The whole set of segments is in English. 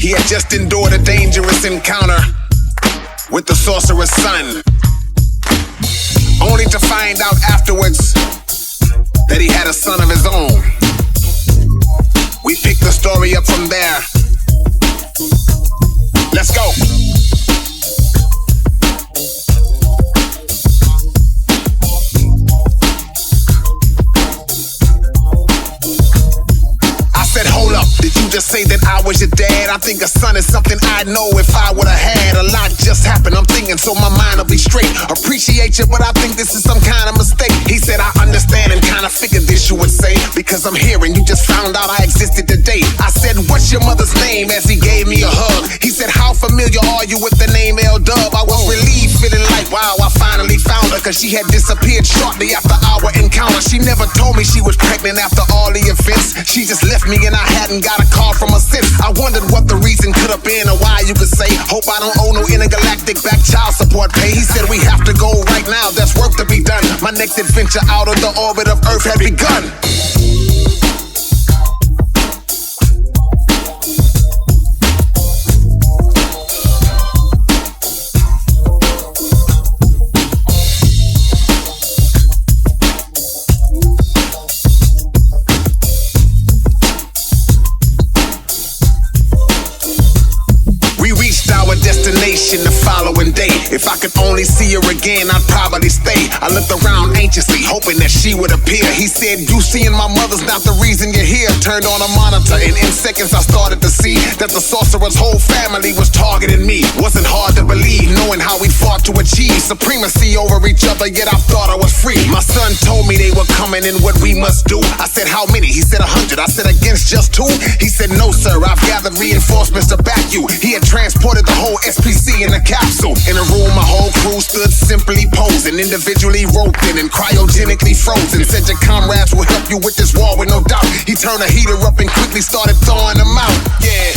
He had just endured a dangerous encounter with the sorcerer's son, only to find out afterwards that he had a son of his own. We pick the story up from there. Let's go. Hold up, did you just say that I was your dad? I think a son is something I'd know if I would've had. A lot just happened, I'm thinking so my mind will be straight. Appreciate you, but I think this is some kind of mistake. He said, I understand and kinda figured this you would say, because I'm hearing you just found out I existed today. I said, what's your mother's name? As he gave me a hug. He said, how familiar are you with the name L-Dub? I was relieved, feeling like, wow, I finally found her, cause she had disappeared shortly after our encounter. She never told me she was pregnant after all the events. She just left me and I hadn't got a call from her since. I wondered what the reason could have been or why you could say, hope I don't owe no intergalactic back child support pay. He said we have to go right now, there's work to be done. My next adventure out of the orbit of Earth had begun. Destination the following day. If I could only see her again, I'd probably stay. I looked around anxiously, hoping that she would appear. He said, you seeing my mother's not the reason you're here. Turned on a monitor and in seconds I started to see that the sorcerer's whole family was targeting me. Wasn't hard to believe, knowing how we fought to achieve supremacy over each other, yet I thought I was free. My son told me they were coming and what we must do. I said, how many? He said 100. I said, against just 2? He said, no sir, I've gathered reinforcements to back you. He had transported the whole SPC in a capsule. In a room, my whole crew stood simply posing, individually roped in and cryogenically frozen. Said your comrades will help you with this war with no doubt. He turned the heater up and quickly started thawing them out. Yeah.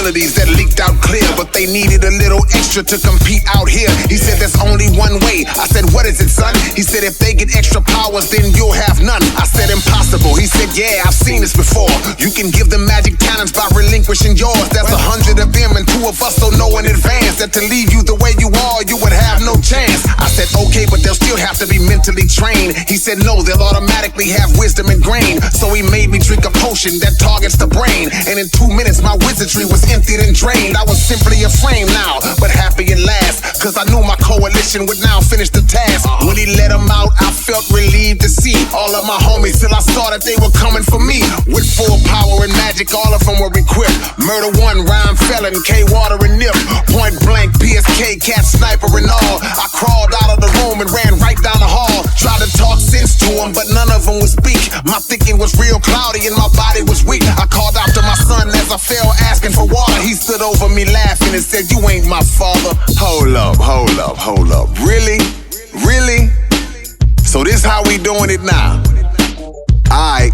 That leaked out clear, but they needed a little extra to compete out here. He said there's only one way. I said, what is it, son? He said, if they get extra powers, then you'll have none. I said, impossible. He said, yeah, I've seen this before. You can give them magic talents by relinquishing yours. There's 100 of them and 2 of us, so know in advance that to leave you the way you are, you would have no chance. I said, okay, but they'll still have to be mentally trained. He said, no, they'll automatically have wisdom ingrained. So he made me drink a potion that targets the brain, and in 2 minutes my wizardry was emptied and drained. I was simply a frame now, but happy at last, cause I knew my coalition would now finish the task. When he let them out, I felt relieved to see all of my homies till I saw that they were coming for me. With full power and magic, all of them were equipped. Murder 1, rhyme felon, K-Water and Nip. Point blank, PSK, cat sniper and all. I crawled out of the room and ran right down the hall. Tried to talk sense to them, but none of them would speak. My thinking was real cloudy and my body was weak. I called out to my son as I fell asking for water. He stood over me laughing and said, you ain't my father. Hold up, hold up, hold up. Really? Really? So this how we doing it now? Alright.